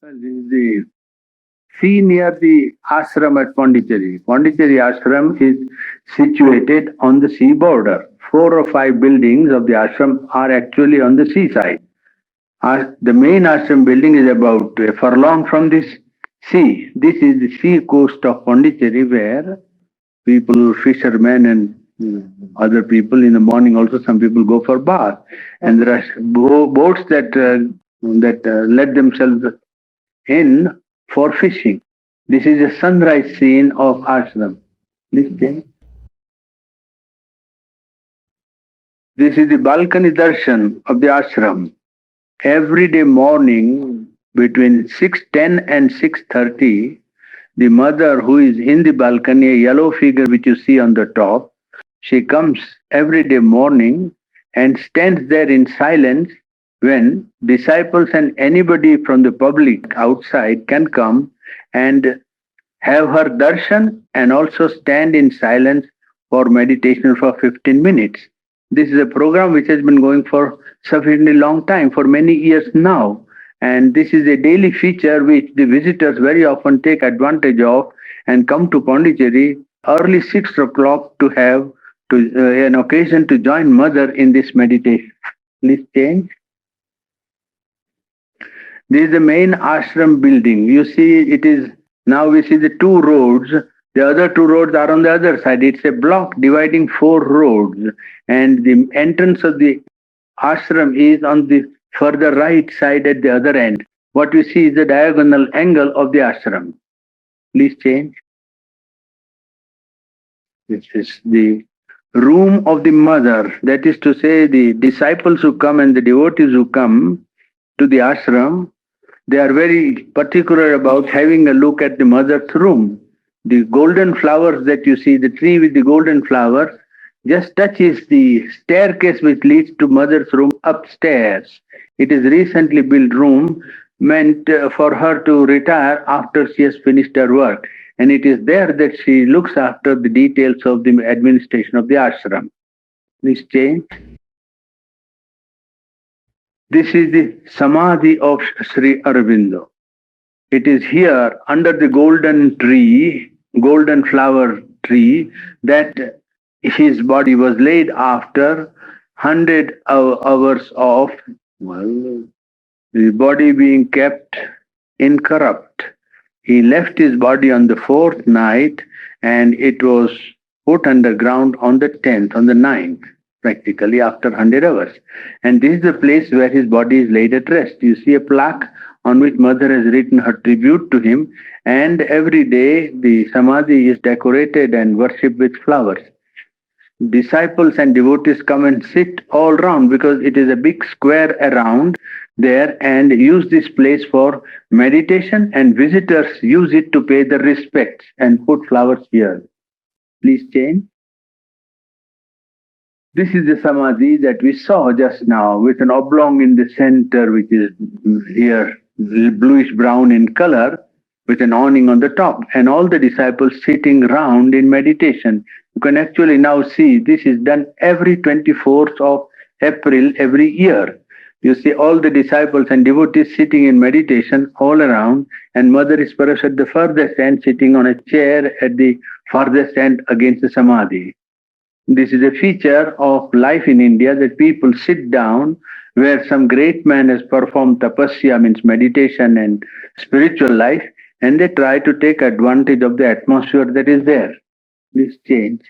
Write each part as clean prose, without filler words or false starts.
Well, this is the sea near the ashram at Pondicherry. Pondicherry ashram is situated on the sea border. Four or five buildings of the ashram are actually on the seaside. The main ashram building is about a furlong from this sea. This is the sea coast of Pondicherry where people, fishermen and other people in the morning also some people go for bath. And there are boats that let themselves in for fishing. This is a sunrise scene of ashram. Listen. This is the balcony darshan of the ashram. Every day morning between 6:10 and 6:30, the mother who is in the balcony, a yellow figure which you see on the top, she comes every day morning and stands there in silence when disciples and anybody from the public outside can come and have her darshan and also stand in silence for meditation for 15 minutes. This is a program which has been going for sufficiently long time, for many years now. And this is a daily feature which the visitors very often take advantage of and come to Pondicherry early 6 o'clock to have an occasion to join mother in this meditation. Please change. This is the main ashram building. You see, it is now we see the two roads. The other two roads are on the other side. It's a block dividing four roads, and the entrance of the ashram is on the further right side at the other end. What we see is the diagonal angle of the ashram. Please change. This is the room of the mother. That is to say, the disciples who come and the devotees who come to the ashram, they are very particular about having a look at the mother's room. The golden flowers that you see, the tree with the golden flowers, just touches the staircase which leads to mother's room upstairs. It is recently built room meant for her to retire after she has finished her work. And it is there that she looks after the details of the administration of the ashram. Please change. This is the Samadhi of Sri Aurobindo. It is here under the golden tree, golden flower tree, that his body was laid after 100 hours of, well, the body being kept incorrupt. He left his body on the fourth night and it was put underground on the 10th, on the 9th, practically after 100 hours. And this is the place where his body is laid at rest. You see a plaque on which mother has written her tribute to him, and every day the samadhi is decorated and worshipped with flowers. Disciples and devotees come and sit all round because it is a big square around there and use this place for meditation, and visitors use it to pay their respects and put flowers here. Please change. This is the samadhi that we saw just now with an oblong in the center which is here bluish brown in color with an awning on the top, and all the disciples sitting round in meditation. You can actually now see this is done every 24th of April every year. You see all the disciples and devotees sitting in meditation all around, and mother is perhaps at the furthest end sitting on a chair at the farthest end against the samadhi. This is a feature of life in India that people sit down where some great man has performed tapasya, means meditation and spiritual life, and they try to take advantage of the atmosphere that is there. Please change.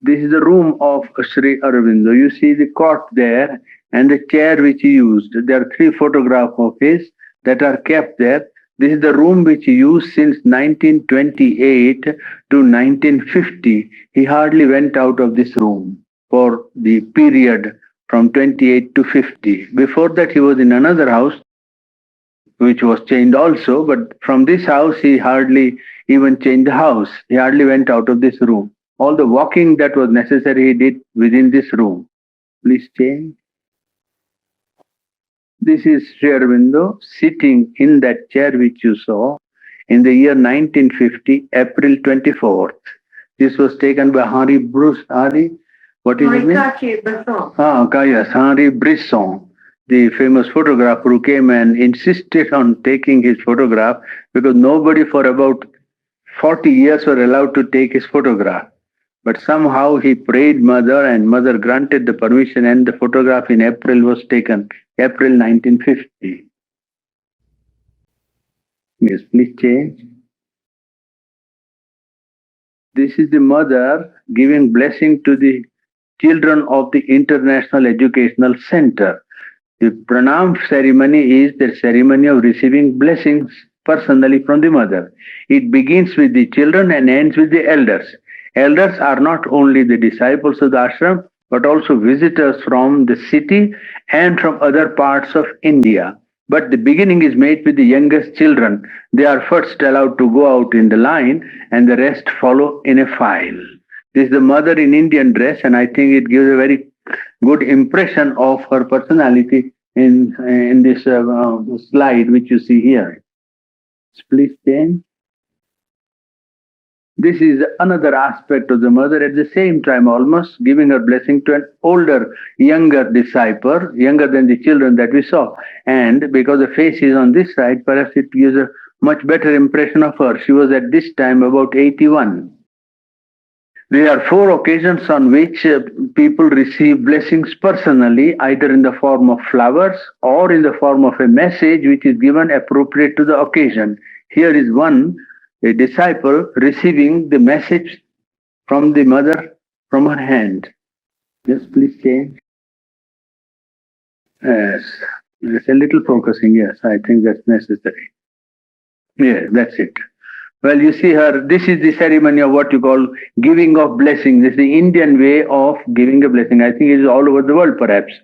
This is the room of Sri Aurobindo. You see the cot there and the chair which he used. There are 3 photographs of his that are kept there. This is the room which he used since 1928 to 1950. He hardly went out of this room for the period from 28 to 50. Before that, he was in another house which was changed also, but from this house, he hardly even changed the house. He hardly went out of this room. All the walking that was necessary, he did within this room. Please change. This is Sri Aurobindo sitting in that chair which you saw in the year 1950, April 24th. This was taken by Henri Bruce. Henri, what is his name? Yes, Henri Brisson. the famous photographer who came and insisted on taking his photograph because nobody for about 40 years were allowed to take his photograph. But somehow he prayed mother and mother granted the permission and the photograph in April was taken, April 1950. Yes, please change. This is the mother giving blessing to the children of the International Educational Center. The pranam ceremony is the ceremony of receiving blessings personally from the mother. It begins with the children and ends with the elders. Elders are not only the disciples of the ashram, but also visitors from the city and from other parts of India. But the beginning is made with the youngest children. They are first allowed to go out in the line and the rest follow in a file. This is the mother in Indian dress, and I think it gives a very good impression of her personality in this slide which you see here. Please change. This is another aspect of the mother at the same time almost giving her blessing to an older, younger disciple, younger than the children that we saw. And because the face is on this side, perhaps it gives a much better impression of her. She was at this time about 81. There are 4 occasions on which people receive blessings personally, either in the form of flowers or in the form of a message which is given appropriate to the occasion. Here is one, a disciple receiving the message from the mother from her hand. Yes, please change. Yes, there's a little focusing. Yes, I think that's necessary. Yeah, that's it. Well, you see her, this is the ceremony of what you call giving of blessing. This is the Indian way of giving a blessing. I think it is all over the world perhaps.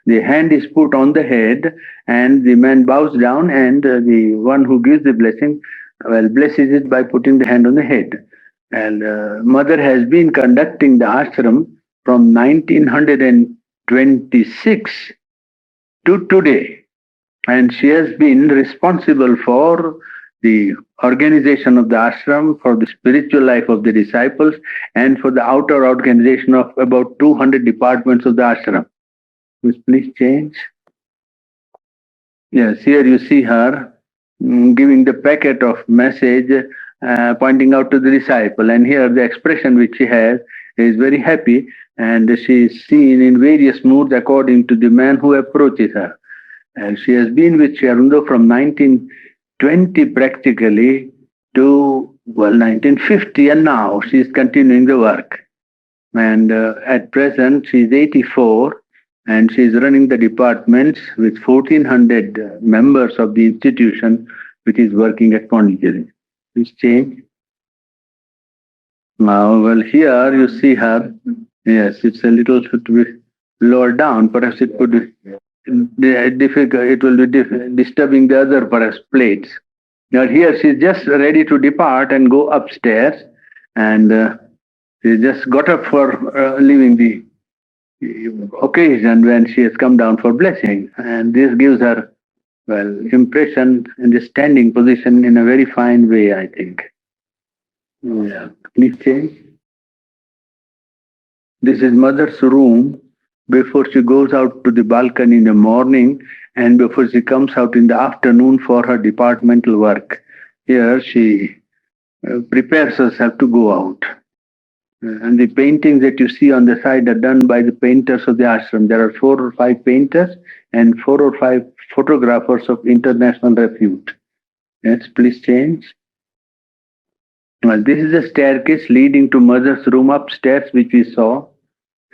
The hand is put on the head and the man bows down and the one who gives the blessing, blesses it by putting the hand on the head. And mother has been conducting the ashram from 1926 to today. And she has been responsible for the organization of the ashram, for the spiritual life of the disciples, and for the outer organization of about 200 departments of the ashram. Please change. Yes, here you see her giving the packet of message, pointing out to the disciple. And here the expression which she has is very happy, and she is seen in various moods according to the man who approaches her. And she has been with Sri Aurobindo from 1920 practically to 1950, and now she is continuing the work. And at present she is 84 and she is running the departments with 1400 members of the institution which is working at Pondicherry. Please change. Now, well, here you see her. Yes, it's a little should be lower down. Perhaps it could be difficult. It will be disturbing the other perhaps plates. Now here she is just ready to depart and go upstairs, and she just got up for leaving the occasion when she has come down for blessing, and this gives her impression in the standing position in a very fine way, I think. Yeah, please change. This is mother's room before she goes out to the balcony in the morning and before she comes out in the afternoon for her departmental work. Here she prepares herself to go out. And the paintings that you see on the side are done by the painters of the ashram. There are 4 or 5 painters and 4 or 5 photographers of international repute. Yes, please change. Well, this is a staircase leading to mother's room upstairs, which we saw,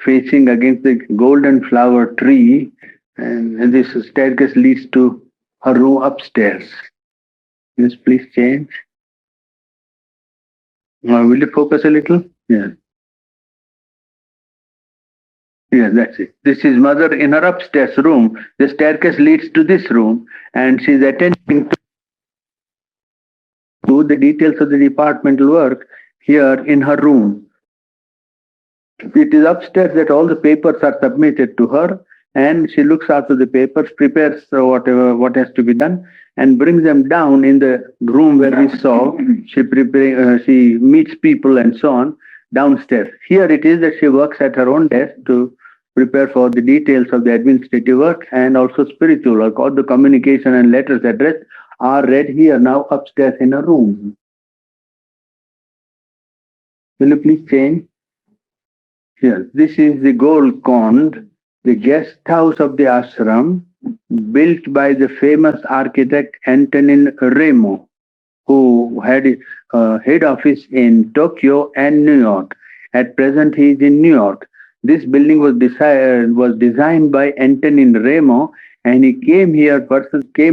facing against the golden flower tree. And this staircase leads to her room upstairs. Yes, please change. Will you focus a little? Yeah. Yeah, that's it. This is mother in her upstairs room. The staircase leads to this room, and she's attending to the details of the departmental work here in her room. It is upstairs that all the papers are submitted to her, and she looks after the papers, prepares what has to be done, and brings them down in the room where we saw. She meets people and so on downstairs. Here it is that she works at her own desk to prepare for the details of the administrative work and also spiritual work. All the communication and letters addressed are read here now upstairs in a room. Will you please change? Here, this is the gold Kond, the guest house of the ashram, built by the famous architect Antonin Remo, who had head office in Tokyo and New York. At present, he is in New York. This building was designed by Antonin Remo, and he came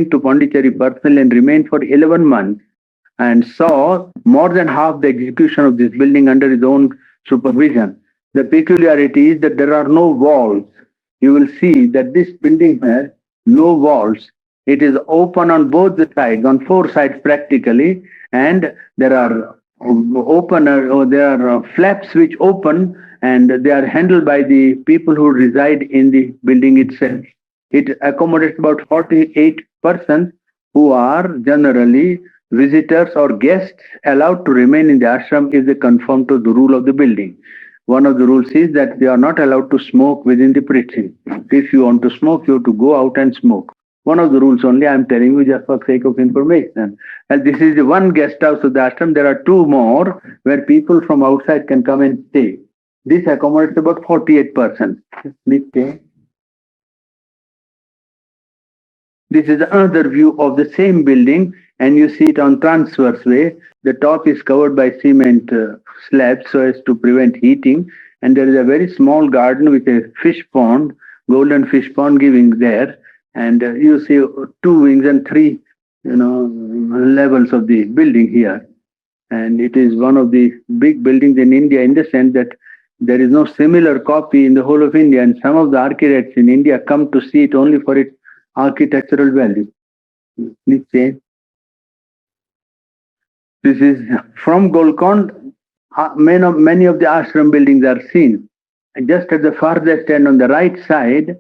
to Pondicherry personally and remained for 11 months and saw more than half the execution of this building under his own supervision. The peculiarity is that there are no walls. You will see that this building has no walls. It is open on both the sides, on four sides practically, and there are flaps which open, and they are handled by the people who reside in the building itself. It accommodates about 48 persons who are generally visitors or guests allowed to remain in the ashram if they conform to the rule of the building. One of the rules is that they are not allowed to smoke within the precinct. If you want to smoke, you have to go out and smoke. One of the rules only, I am telling you just for sake of information. And this is the one guest house of the ashram. There are two more where people from outside can come and stay. This accommodates about 48%. Please stay. This is another view of the same building, and you see it on transverse way. The top is covered by cement slabs so as to prevent heating, and there is a very small garden with a fish pond, golden fish pond giving there, and you see two wings and three, levels of the building here. And it is one of the big buildings in India in the sense that there is no similar copy in the whole of India, and some of the architects in India come to see it only for its architectural value. Please say. This is from Golconda. Many of the ashram buildings are seen. And just at the farthest end on the right side,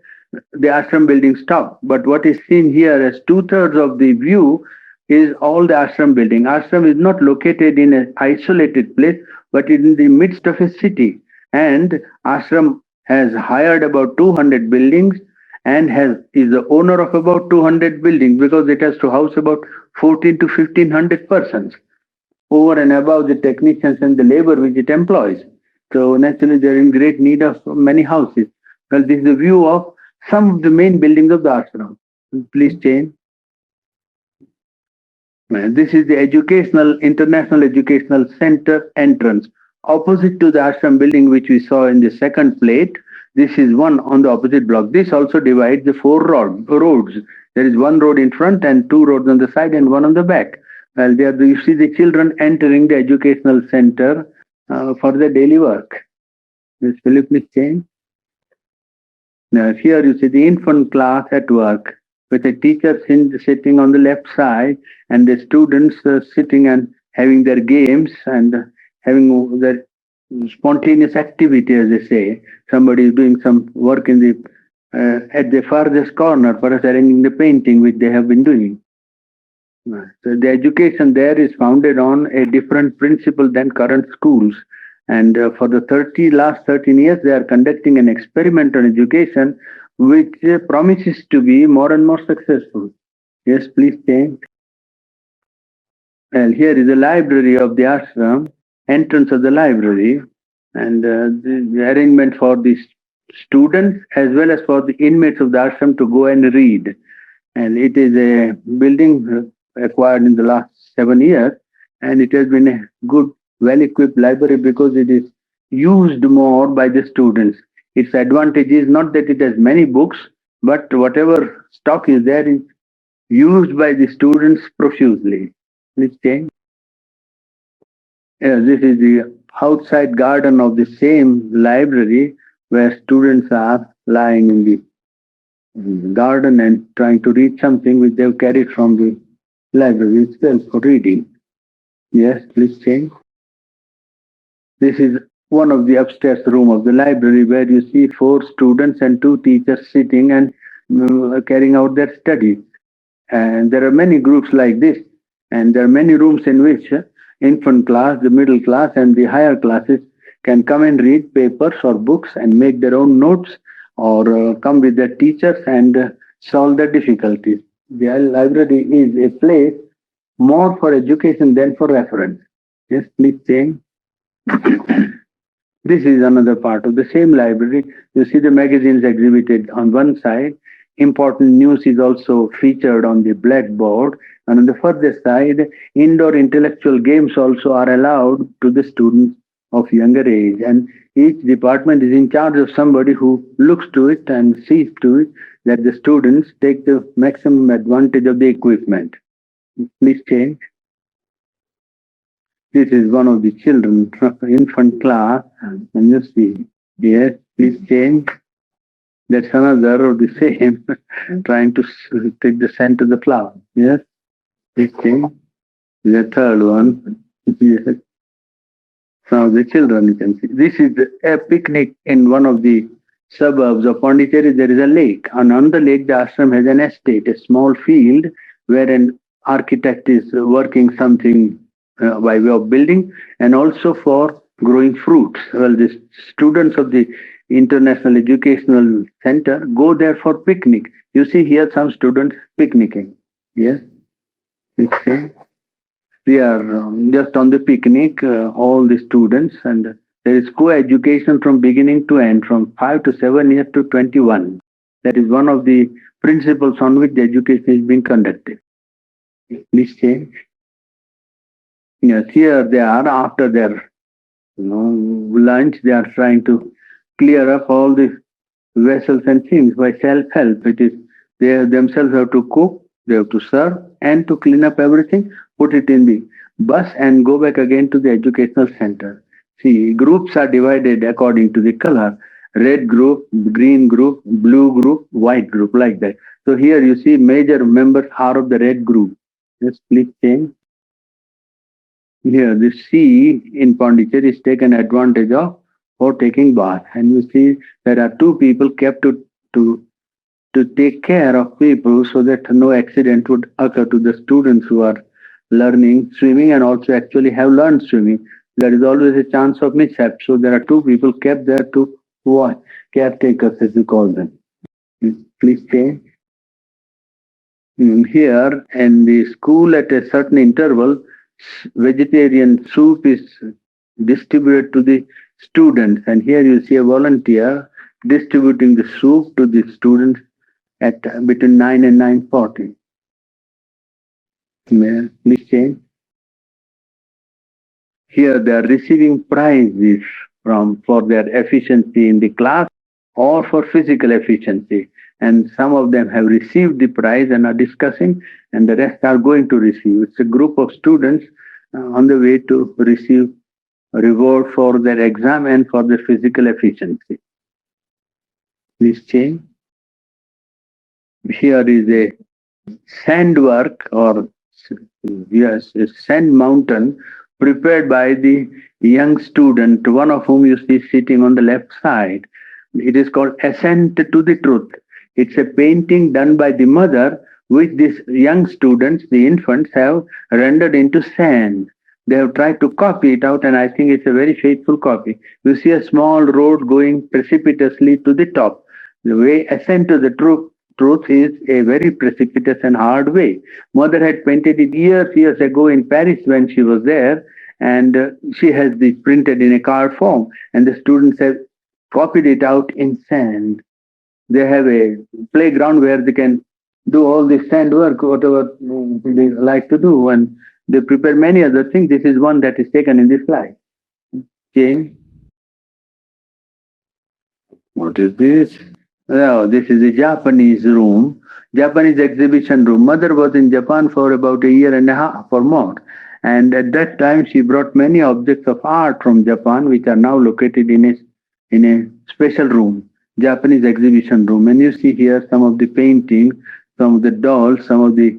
the ashram building stops. But what is seen here as 2/3 of the view is all the ashram building. Ashram is not located in an isolated place, but in the midst of a city. And ashram has hired about 200 buildings and is the owner of about 200 buildings because it has to house about 14 to 1500 persons over and above the technicians and the labor which it employs. So naturally they're in great need of many houses. Well, this is the view of some of the main buildings of the ashram. Please change. This is the International Educational Center entrance. Opposite to the ashram building which we saw in the second plate, this is one on the opposite block. This also divides the four roads. There is one road in front and two roads on the side and one on the back. Well, there you see the children entering the educational center for their daily work. Will you please change? Now, here you see the infant class at work with a teacher sitting on the left side and the students sitting and having their games and having their spontaneous activity, as they say. Somebody is doing some work in the at the farthest corner, perhaps arranging the painting which they have been doing. So the education there is founded on a different principle than current schools. And for the last 13 years, they are conducting an experiment on education which promises to be more and more successful. Yes, please change. Well, here is the library of the ashram, entrance of the library, and the arrangement for the students as well as for the inmates of the ashram to go and read. And it is a building acquired in the last 7 years, and it has been a good, well-equipped library because it is used more by the students. Its advantage is not that it has many books, but whatever stock is there is used by the students profusely. Please change. This is the outside garden of the same library where students are lying in the garden and trying to read something which they've carried from the library itself for reading. Yes, please change. This is one of the upstairs room of the library where you see 4 students and 2 teachers sitting and carrying out their studies. And there are many groups like this, and there are many rooms in which infant class, the middle class, and the higher classes can come and read papers or books and make their own notes or come with their teachers and solve the difficulties. The library is a place more for education than for reference. Yes, please change. This is another part of the same library. You see the magazines exhibited on one side. Important news is also featured on the blackboard. And on the further side, indoor intellectual games also are allowed to the students of younger age. And each department is in charge of somebody who looks to it and sees to it that the students take the maximum advantage of the equipment. Please change. This is one of the children, infant class, and you see, yes, please change. That's another of the same, trying to take the scent of the flower. Yes, please change. The third one, yes. Some of the children you can see. This is a picnic in one of the suburbs of Pondicherry. There is a lake, and on the lake, the ashram has an estate, a small field where an architect is working something by way of building and also for growing fruits. Well, the students of the International Educational Center go there for picnic. You see here some students picnicking. Yes, okay. We are just on the picnic, all the students, and there is co-education from beginning to end, from 5 to 7 years to 21. That is one of the principles on which the education is being conducted. Please change. Yes, here they are after their lunch. They are trying to clear up all the vessels and things by self-help. It is they themselves have to cook, they have to serve, and to clean up everything, put it in the bus, and go back again to the educational center. See, groups are divided according to the color: red group, green group, blue group, white group, like that. So here you see major members are of the red group. Yes, please change. Here, the sea in Pondicherry is taken advantage of for taking bath. And you see, there are two people kept to, to take care of people so that no accident would occur to the students who are learning swimming and also actually have learned swimming. There is always a chance of mishap. So there are two people kept there to watch, caretakers as we call them. Please stay. Here in the school at a certain interval, vegetarian soup is distributed to the students, and here you see a volunteer distributing the soup to the students at between 9 and 9:40. Please change. Here they are receiving prizes for their efficiency in the class or for physical efficiency, and some of them have received the prize and are discussing, and the rest are going to receive. It's a group of students on the way to receive a reward for their exam and for their physical efficiency. Please change. Here is a sand work, or yes, a sand mountain prepared by the young student, one of whom you see sitting on the left side. It is called Ascent to the Truth. It's a painting done by the mother, which these young students, the infants, have rendered into sand. They have tried to copy it out, and I think it's a very faithful copy. You see a small road going precipitously to the top. The way ascent to the truth is a very precipitous and hard way. Mother had painted it years ago in Paris when she was there, and she has this printed in a card form, and the students have copied it out in sand. They have a playground where they can do all this sand work, whatever they like to do, and they prepare many other things. This is one that is taken in this slide. James, what is this? Oh, this is a Japanese room, Japanese exhibition room. Mother was in Japan for about a year and a half or more. And at that time, she brought many objects of art from Japan, which are now located in a special room, Japanese exhibition room. And you see here some of the paintings, some of the dolls, some of the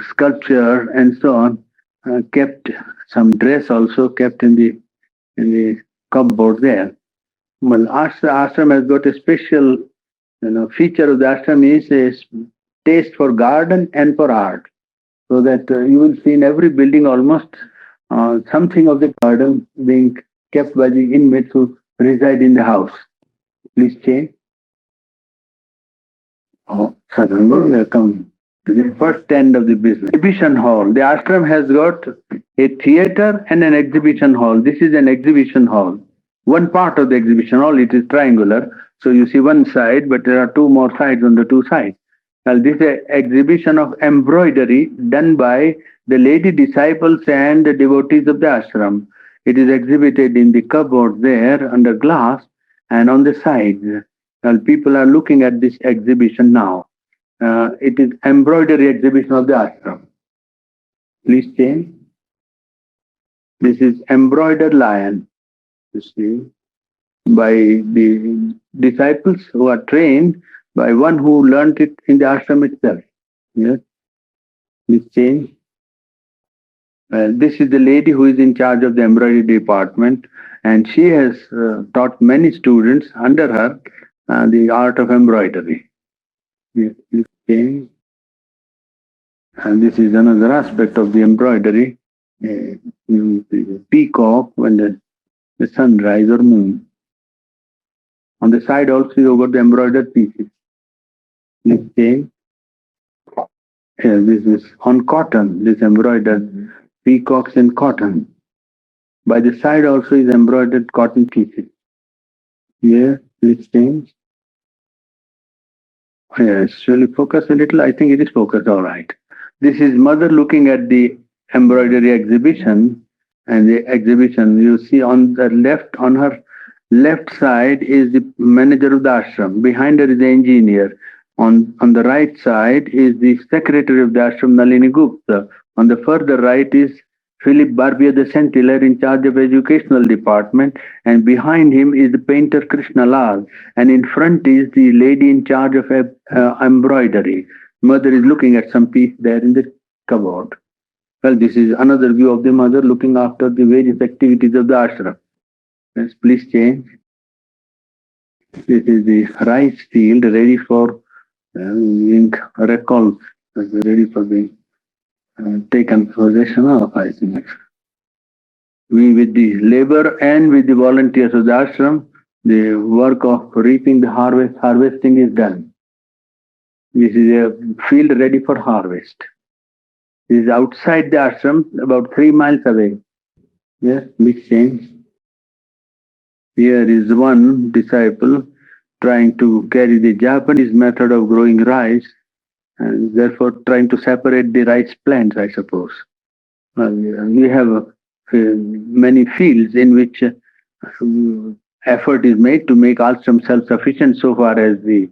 sculpture, and so on. Kept some dress also kept in the cupboard there. Well, ashram has got a special feature of the ashram is a taste for garden and for art. So that you will see in every building almost something of the garden being kept by the inmates who reside in the house. Please change. Oh, suddenly we have come to the first end of the business. Exhibition hall. The ashram has got a theater and an exhibition hall. This is an exhibition hall. One part of the exhibition hall, it is triangular. So you see one side, but there are two more sides on the two sides. Well, this is an exhibition of embroidery done by the lady disciples and the devotees of the ashram. It is exhibited in the cupboard there under glass and on the sides. Well, people are looking at this exhibition now. It is embroidery exhibition of the ashram. Please change. This is embroidered lion, you see, by the disciples who are trained by one who learnt it in the ashram itself. Yes, please change. This is the lady who is in charge of the embroidery department, and she has taught many students under her the art of embroidery. Yes, please change. And this is another aspect of the embroidery. The peacock when the sunrise or moon. On the side also you got the embroidered pieces. Next thing, here this is on cotton, this embroidered peacocks in cotton. By the side also is embroidered cotton pieces. Here, this thing. Yes, shall we focus a little? I think it is focused all right. This is mother looking at the embroidery exhibition, and the exhibition you see on the left, on her left side is the manager of the ashram. Behind her is the engineer. On the right side is the secretary of the ashram, Nalini Gupta. On the further right is Philip Barbier, the centiller in charge of educational department, and behind him is the painter Krishna Lal, and in front is the lady in charge of embroidery. Mother is looking at some piece there in the cupboard. Well, this is another view of the mother looking after the various activities of the ashram. Yes, please change. This is the rice field ready for being recalled, ready for being taken possession of, I think. We, with the labor and with the volunteers of the ashram, the work of reaping the harvesting is done. This is a field ready for harvest. This is outside the ashram, about 3 miles away. Yes, big change. Here is one disciple trying to carry the Japanese method of growing rice and therefore trying to separate the rice plants, I suppose. We have many fields in which effort is made to make ashram self-sufficient so far as the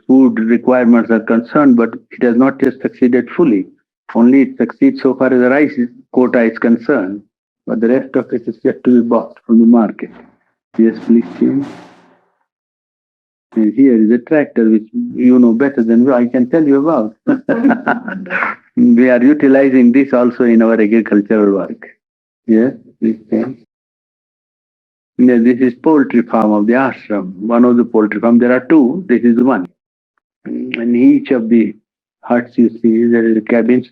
food requirements are concerned, but it has not yet succeeded fully. Only it succeeds so far as the rice quota is concerned, but the rest of it is yet to be bought from the market. Yes, please change. And here is a tractor which you know better than I can tell you about. We are utilizing this also in our agricultural work. Yes, please change. Yeah, this is poultry farm of the ashram. One of the poultry farm. There are two. This is one. And each of the huts you see, there is cabins.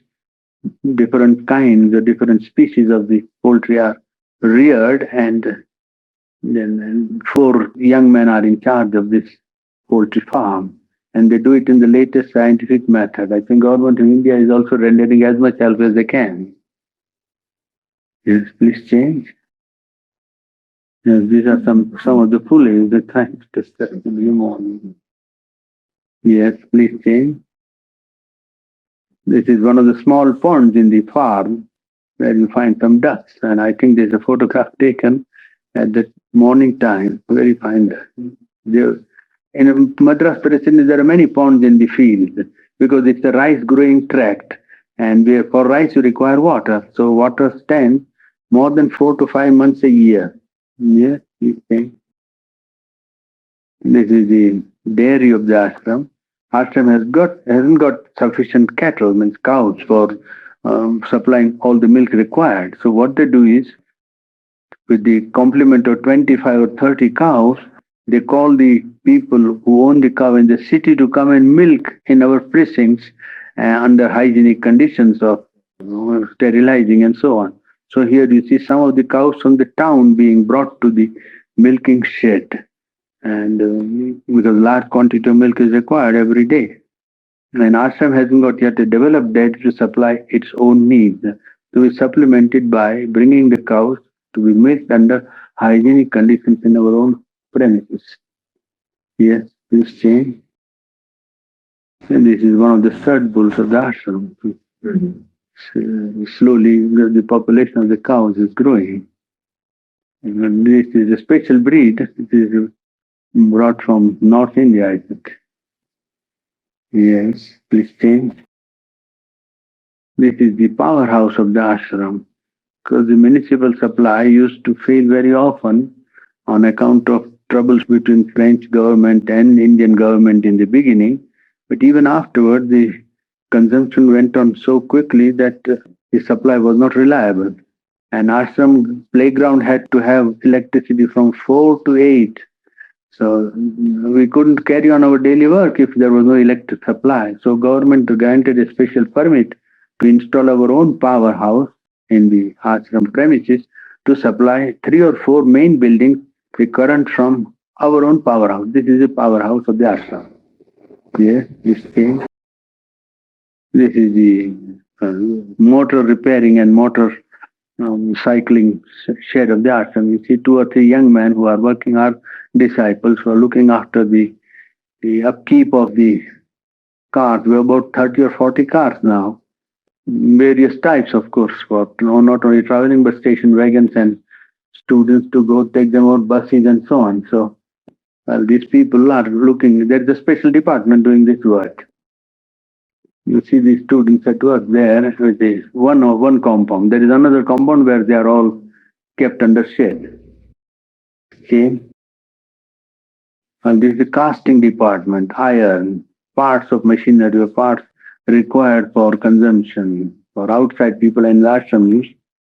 Different kinds or different species of the poultry are reared, and then 4 young men are in charge of this poultry farm, and they do it in the latest scientific method. I think government of India is also rendering as much help as they can. Yes, please change. Yes, these are some of the pulleys that trying to step in the morning. Yes, please change. This is one of the small ponds in the farm where you find some ducks, and I think there's a photograph taken at the morning time. Very fine. There, in Madras President, there are many ponds in the field because it's a rice growing tract, and for rice you require water. So water stands more than 4 to 5 months a year. Yes, please change. This is the dairy of the ashram. Ashram hasn't got sufficient cattle, means cows, for supplying all the milk required. So what they do is, with the complement of 25 or 30 cows, they call the people who own the cow in the city to come and milk in our precincts under hygienic conditions of sterilizing and so on. So here you see some of the cows from the town being brought to the milking shed, and because large quantity of milk is required every day. And ashram hasn't got yet a developed data to supply its own needs, to be supplemented by bringing the cows to be milked under hygienic conditions in our own premises. Yes, please change. And this is one of the third bulls of the ashram. Slowly, the population of the cows is growing. And this is a special breed. It is brought from North India, I think. Yes, please change. This is the powerhouse of the ashram, because the municipal supply used to fail very often on account of troubles between French government and Indian government in the beginning. But even afterward, the consumption went on so quickly that the supply was not reliable. And ashram playground had to have electricity from 4 to 8. So we couldn't carry on our daily work if there was no electric supply. So government granted a special permit to install our own powerhouse in the ashram premises to supply 3 or 4 main buildings with current from our own powerhouse. This is the powerhouse of the ashram. Yes, this thing. This is the motor repairing and motor cycling shed of the ashram. You see 2 or 3 young men who are working, are disciples who are looking after the upkeep of the cars. We have about 30 or 40 cars now. Various types, of course, for not only traveling but station wagons and students to go take them out, buses and so on. So these people are looking, there is a special department doing this work. You see these students at work there with one compound. There is another compound where they are all kept under shade. Okay. And this is the casting department, iron, parts of machinery or parts required for consumption for outside people and the ashram use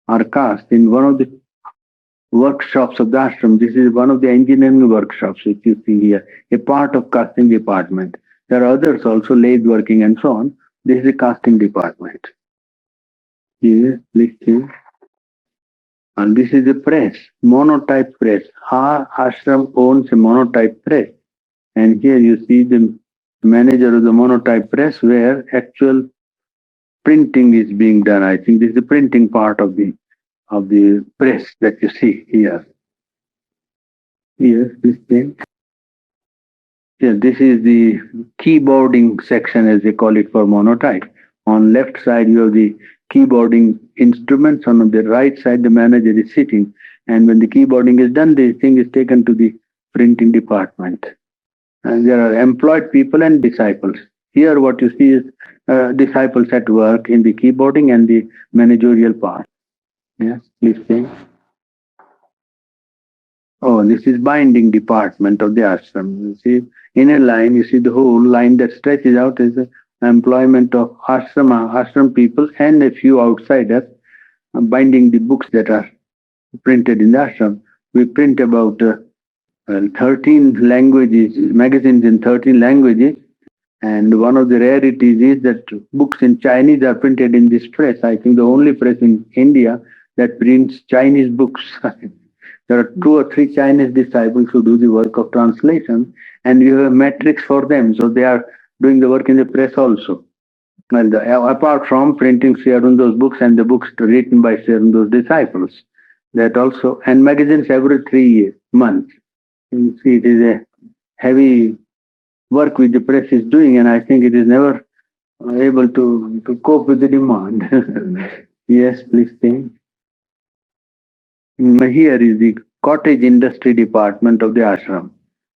are cast in one of the workshops of the ashram. This is one of the engineering workshops which you see here, a part of casting department. There are others also, lathe working and so on. This is a casting department. Yes, please see. And this is a press, monotype press. Our ashram owns a monotype press. And here you see the manager of the monotype press where actual printing is being done. I think this is the printing part of the press that you see here. Yes, this thing. Yeah, this is the keyboarding section, as they call it, for monotype. On left side, you have the keyboarding instruments. On the right side, the manager is sitting. And when the keyboarding is done, the thing is taken to the printing department. And there are employed people and disciples. Here, what you see is disciples at work in the keyboarding and the managerial part. Yes, please say. Oh, this is binding department of the ashram. You see, in a line, you see the whole line that stretches out is the employment of ashram people and a few outsiders binding the books that are printed in the ashram. We print about 13 languages, magazines in 13 languages. And one of the rarities is that books in Chinese are printed in this press. I think the only press in India that prints Chinese books. There are 2 or 3 Chinese disciples who do the work of translation, and we have a matrix for them. So they are doing the work in the press also. Well, apart from printing Sri Aurobindo's books and the books written by Sri Aurobindo's disciples, that also, and magazines every 3 months. You see, it is a heavy work which the press is doing, and I think it is never able to cope with the demand. Yes, please think. Here is the cottage industry department of the ashram.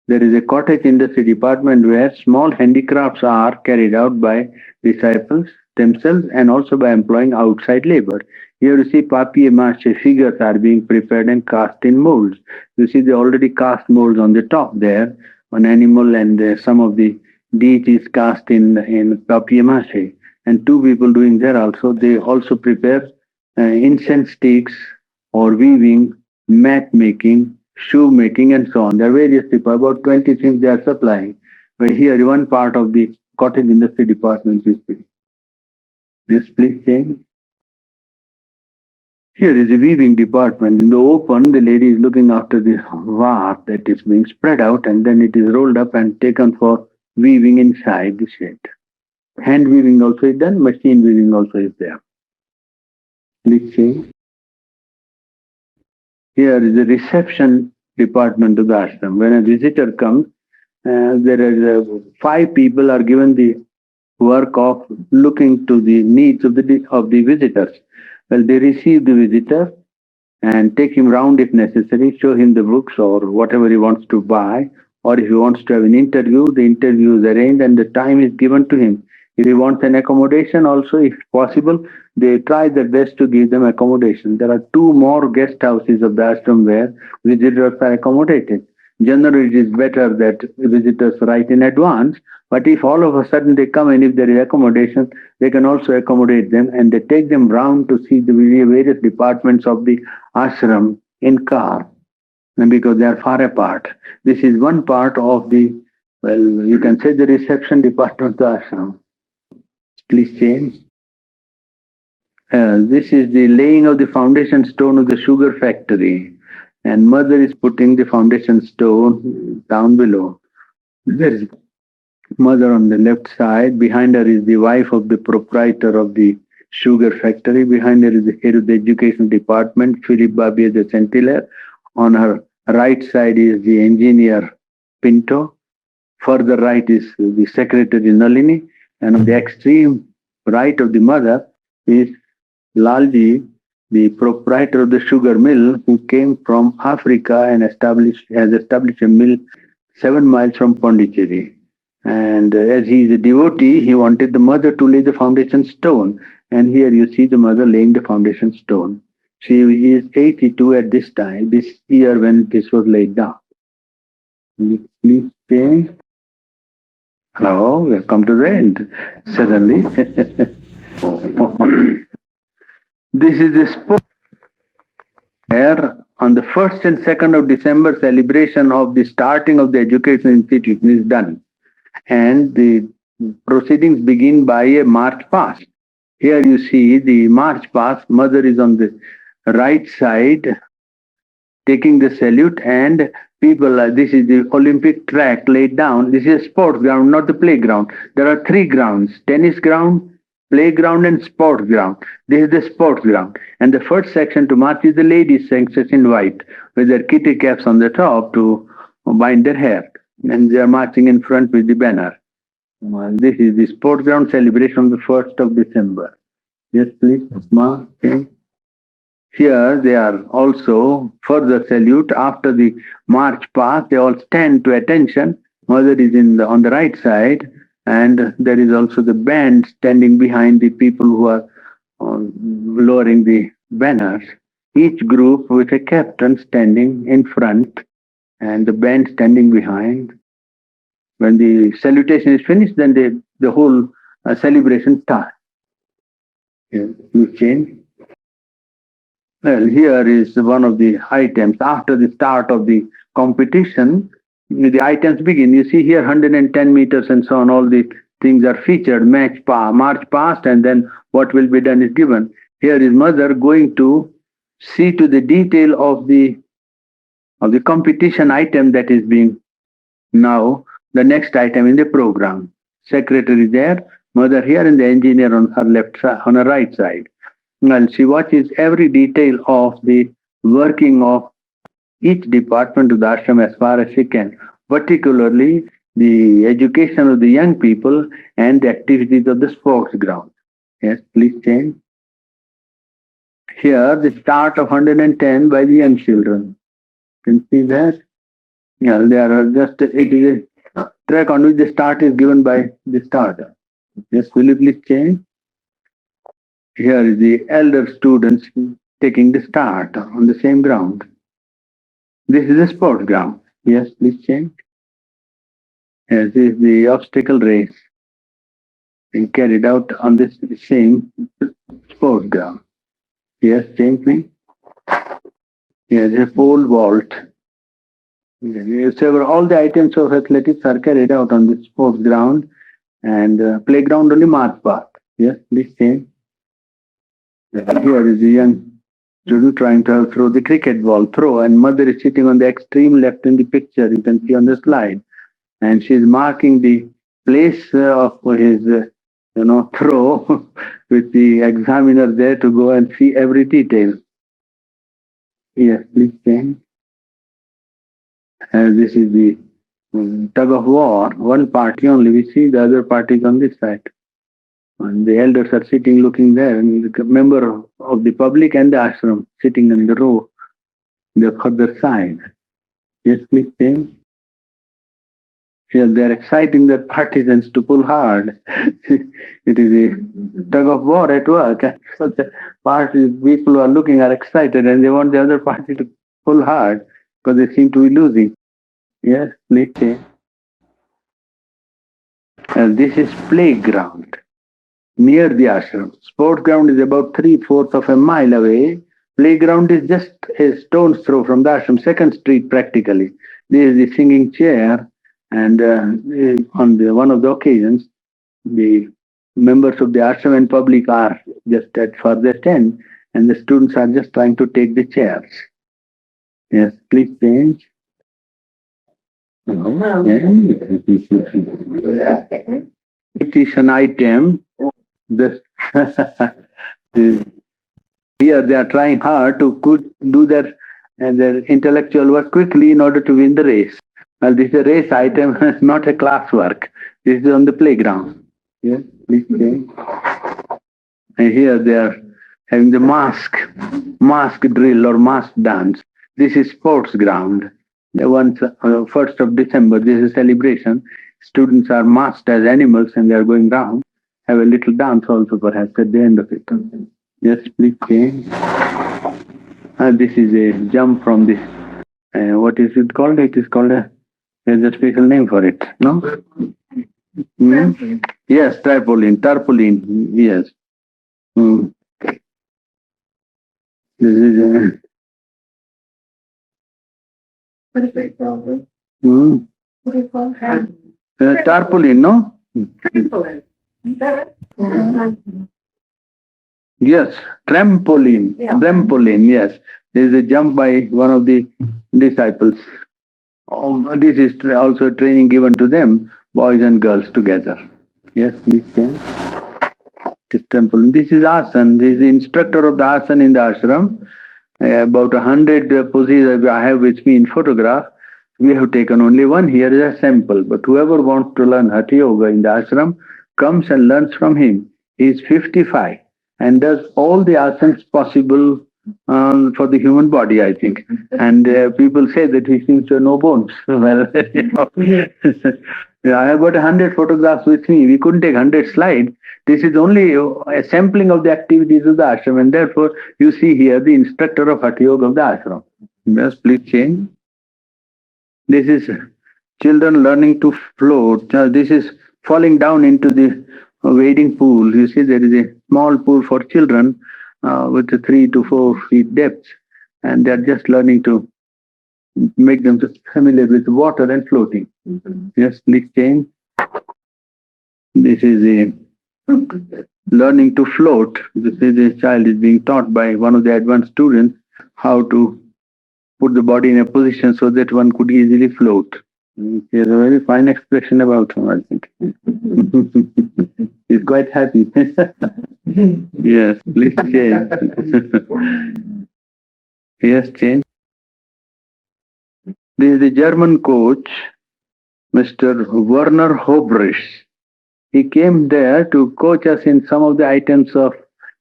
There is a cottage industry department where small handicrafts are carried out by disciples themselves and also by employing outside labor. Here you see papier-mâché figures are being prepared and cast in molds. You see the already cast molds on the top there, an animal and some of the deities cast in papier-mâché. And 2 people doing there also. They also prepare incense sticks or weaving, mat making, shoe making, and so on. There are various people, about 20 things they are supplying. But here, one part of the cottage industry department is free. This please change. Here is the weaving department. In the open, the lady is looking after the warp that is being spread out, and then it is rolled up and taken for weaving inside the shed. Hand weaving also is done, machine weaving also is there. Please see. Here is the reception department of the ashram. When a visitor comes, there is five people are given the work of looking to the needs of the visitors. Well, they receive the visitor and take him round if necessary, show him the books or whatever he wants to buy, or if he wants to have an interview, the interview is arranged and the time is given to him. If he wants an accommodation also, if possible, they try their best to give them accommodation. There are two more guest houses of the ashram where visitors are accommodated. Generally, it is better that visitors write in advance, but if all of a sudden they come and if there is accommodation, they can also accommodate them and they take them round to see the various departments of the ashram in car, and because they are far apart. This is one part of the, well, you can say the reception department of the ashram. Please change. This is the laying of the foundation stone of the sugar factory, and mother is putting the foundation stone down below. There is mother on the left side. Behind her is the wife of the proprietor of the sugar factory. Behind her is the head of the education department, Philip Babi, the centiller. On her right side is the engineer Pinto. Further right is the secretary Nalini. And on the extreme right of the mother is Lalji, the proprietor of the sugar mill, who came from Africa and has established a mill 7 miles from Pondicherry. And as he is a devotee, he wanted the mother to lay the foundation stone. And here you see the mother laying the foundation stone. She is 82 at this time, this year when this was laid down. Please stay. Hello, we have come to the end suddenly. This is the sport where on the 1st and 2nd of December celebration of the starting of the education institution is done. And the proceedings begin by a march past. Here you see the march past. Mother is on the right side taking the salute, and people, this is the Olympic track laid down. This is a sports ground, not the playground. There are three grounds: tennis ground, playground, and sports ground. This is the sports ground. And the first section to march is the ladies section in white with their kitty caps on the top to bind their hair. And they are marching in front with the banner. This is the sports ground celebration on the 1st of December. Yes, please, Ma. Okay. Here they are also further salute after the march past. They all stand to attention. Mother is on the right side, and there is also the band standing behind the people who are lowering the banners. Each group with a captain standing in front and the band standing behind. When the salutation is finished, then the whole celebration starts. You change. Well, here is one of the items. After the start of the competition, the items begin. You see here 110 meters and so on, all the things are featured, march past, and then what will be done is given. Here is mother going to see to the detail of the competition item that is being now the next item in the program. Secretary there, mother here, and the engineer on her left side, on her right side. Well, she watches every detail of the working of each department of the ashram as far as she can, particularly the education of the young people and the activities of the sports ground. Yes, please change. Here, the start of 110 by the young children. You can see that. Yeah, there are just, it is a track on which the start is given by the starter. Yes, will you please change? Here is the elder students taking the start on the same ground. This is a sports ground. Yes, please change. Yes, this is the obstacle race being carried out on this same sports ground. Yes, change please. Yes, a pole vault. All the items of athletics are carried out on the sports ground, and playground only march past. Yes, please change. Here is a young student trying to throw the cricket ball throw, and mother is sitting on the extreme left in the picture. You can see on the slide, and she is marking the place of his throw with the examiner there to go and see every detail. Yes, please change. This is the tug of war. One party only we see, the other party is on this side. And the elders are sitting looking there, and the member of the public and the ashram sitting in the row, the further side. Yes, please change. Yes, they are exciting their partisans to pull hard. It is a tug of war at work. Such a party, people who are looking are excited and they want the other party to pull hard because they seem to be losing. Yes, please change. This is playground near the ashram. Sport ground is about 3/4 of a mile away. Playground is just a stone's throw from the ashram, second street practically. There is the singing chair, and on one of the occasions, the members of the ashram and public are just at furthest end, and the students are just trying to take the chairs. Yes, please change. It is an item. This here they are trying hard to do their intellectual work quickly in order to win the race. Well, this is a race item, not a class work. This is on the playground. Yes, please change. And here they are having the mask drill or mask dance. This is sports ground. The one 1st of December, this is a celebration. Students are masked as animals and they are going round. Have a little dance also perhaps at the end of it. Yes, please change. This is a jump from this. What is it called? It is called there's a special name for it. No? Yes, tarpaulin. Yes. This is What is it called? What do you call it? Tarpaulin, no? Trampoline. Is that right? Yes, trampoline. Yeah. Trampoline, yes. There is a jump by one of the disciples. This is also training given to them, boys and girls together. Yes, please change. This trampoline. This is asan. This is the instructor of the asan in the ashram. About 100 poses I have with me in photograph. We have taken only one here as a sample. But whoever wants to learn Hatha Yoga in the ashram comes and learns from him. He is 55 and does all the asanas possible for the human body, I think. And people say that he seems to have no bones. Well, I have got 100 photographs with me. We couldn't take 100 slides. This is only a sampling of the activities of the ashram, and therefore you see here the instructor of Hatha Yoga of the ashram. Yes, please change. This is children learning to float. This is falling down into the wading pool. You see there is a small pool for children with a 3 to 4 feet depth, and they are just learning to make them familiar with water and floating. Yes, please change. This is a learning to float. This is a child is being taught by one of the advanced students how to put the body in a position so that one could easily float. He has a very fine expression about him, I think. He's quite happy. Yes, please change. Yes, change. This is the German coach, Mr. Werner Hobrisch. He came there to coach us in some of the items of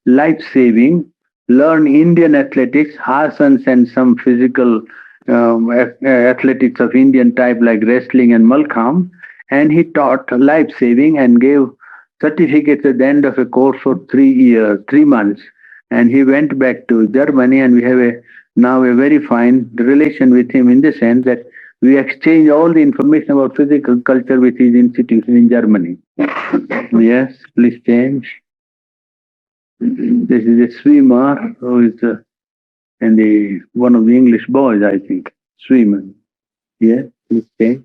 life-saving, learn Indian athletics, asanas and some physical athletics of Indian type like wrestling and Malkham. And he taught life-saving and gave certificates at the end of a course for 3 months. And he went back to Germany, and we have now a very fine relation with him in the sense that we exchange all the information about physical culture with his institution in Germany. Yes, please change. This is a swimmer who is one of the English boys, I think. Swimmer. Yes, please change.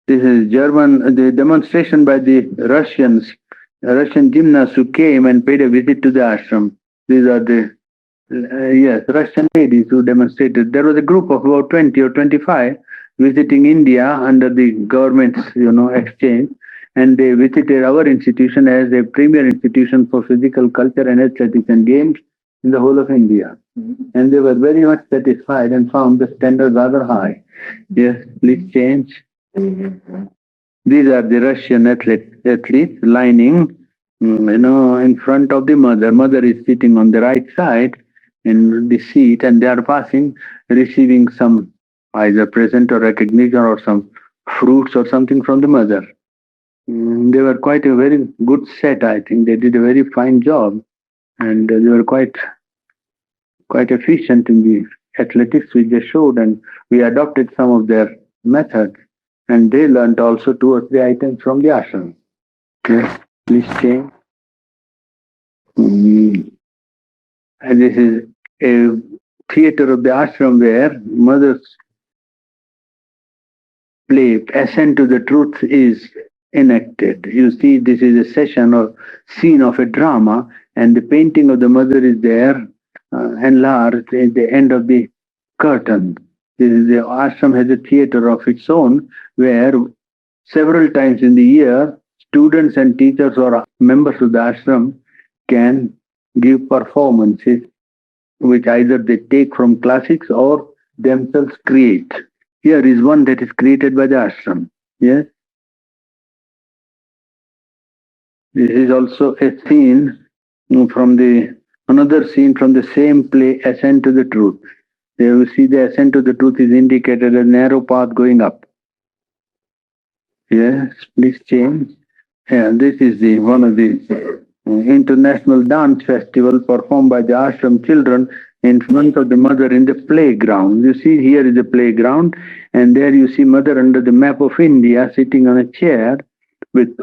This is the demonstration by the Russian gymnasts who came and paid a visit to the ashram. These are the Russian ladies who demonstrated. There was a group of about 20 or 25 visiting India under the government's, exchange, and they visited our institution as a premier institution for physical culture and athletics and games in the whole of India. And they were very much satisfied and found the standard rather high. Yes, please change. These are the Russian athletes lining, in front of the mother. Mother is sitting on the right side in the seat, and they are passing, receiving some either present or recognition or some fruits or something from the mother. They were quite a very good set, I think. They did a very fine job, and they were quite efficient in the athletics which they showed, and we adopted some of their methods, and they learned also two or three items from the ashram. Yes, please change. Mm, And this is a theater of the ashram where mothers play. Ascent to the truth is enacted. You see, this is a session or scene of a drama, and the painting of the mother is there, enlarged at the end of the curtain. The ashram has a theater of its own where several times in the year, students and teachers or members of the ashram can give performances which either they take from classics or themselves create. Here is one that is created by the ashram. Yes, this is also a scene from the another scene from the same play, Ascent to the Truth. There you see the ascent to the truth is indicated as a narrow path going up. Yes, please change. Yeah, this is the one of the international dance festival performed by the ashram children in front of the mother in the playground. You see, here is the playground, and there you see mother under the map of India sitting on a chair with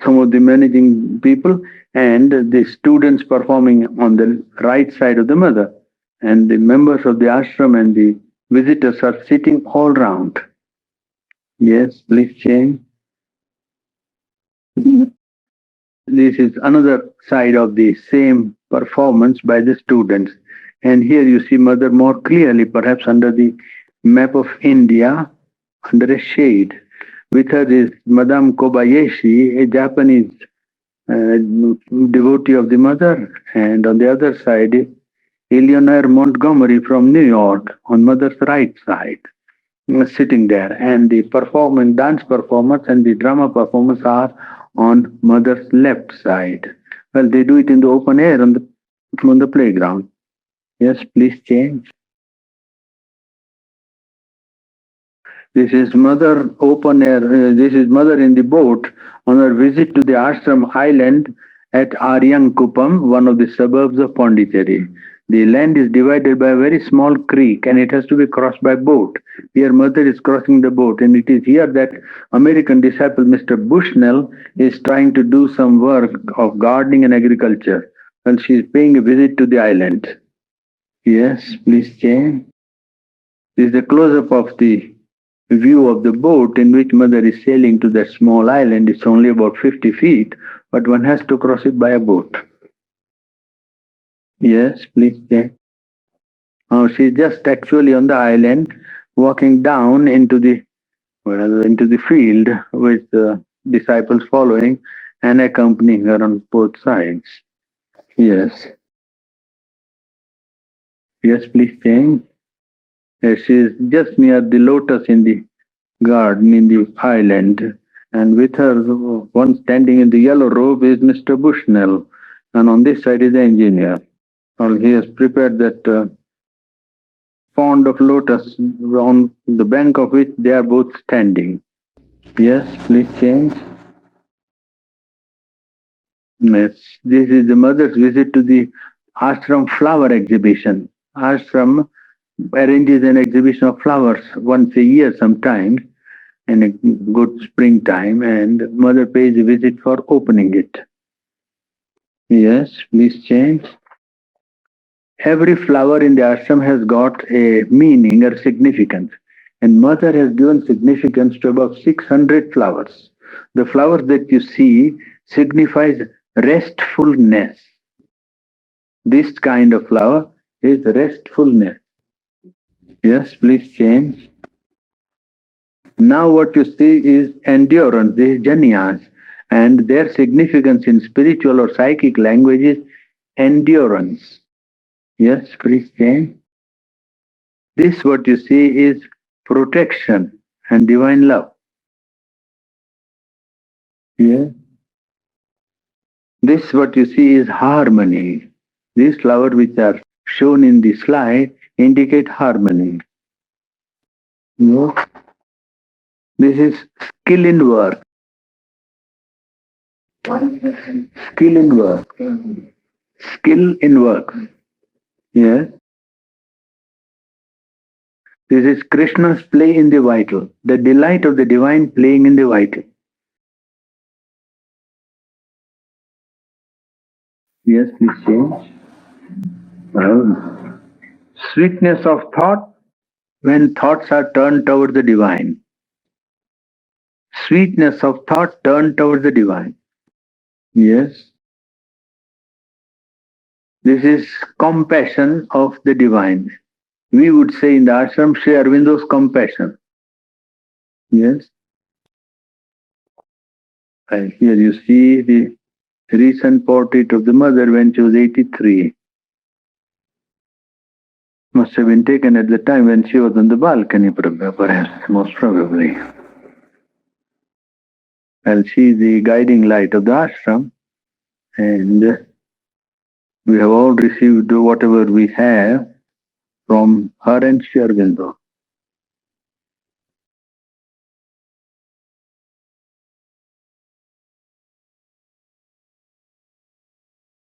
some of the managing people and the students performing on the right side of the mother. And the members of the ashram and the visitors are sitting all round. Yes, please change. This is another side of the same performance by the students. And here you see mother more clearly, perhaps under the map of India, under a shade. With her is Madame Kobayashi, a Japanese devotee of the mother. And on the other side is Eleanor Montgomery from New York, on mother's right side, sitting there. And the performance, dance performance and the drama performance are on mother's left side. Well, they do it in the open air on the playground. Yes, please change. This is mother open air. This is mother in the boat on her visit to the ashram island at Aryankupam, one of the suburbs of Pondicherry. The land is divided by a very small creek and it has to be crossed by boat. Here mother is crossing the boat, and it is here that American disciple Mr. Bushnell is trying to do some work of gardening and agriculture. And she is paying a visit to the island. Yes, please change. This is a close-up of the view of the boat in which mother is sailing to that small island. It's only about 50 feet, but one has to cross it by a boat. Yes, please check. She's just actually on the island, walking down into the field with disciples following and accompanying her on both sides. Yes. Yes, please change. She's just near the lotus in the garden in the island, and with her, one standing in the yellow robe is Mr. Bushnell, and on this side is the engineer. Well, he has prepared that pond of lotus on the bank of which they are both standing. Yes, please change. Yes, this is the mother's visit to the ashram flower exhibition. Ashram arranges an exhibition of flowers once a year sometimes in a good springtime, and mother pays a visit for opening it. Yes, please change. Every flower in the ashram has got a meaning or significance, and mother has given significance to about 600 flowers. The flower that you see signifies restfulness. This kind of flower is restfulness. Yes, please change. Now what you see is endurance, these janyas, and their significance in spiritual or psychic language is endurance. Yes, please change. This what you see is protection and divine love. Yes. This what you see is harmony. These flowers which are shown in the slide indicate harmony. Yes. This is skill in work. What is this? Skill in work. Skill in work. Yes. This is Krishna's play in the vital, the delight of the divine playing in the vital. Yes, please change. Sweetness of thought when thoughts are turned toward the divine. Sweetness of thought turned toward the divine. Yes. This is compassion of the divine. We would say in the ashram, Sri Aurobindo's compassion. Yes. And here you see the recent portrait of the mother when she was 83. Must have been taken at the time when she was on the balcony, perhaps, most probably. And she is the guiding light of the ashram, and we have all received whatever we have from her and Sri Aurobindo.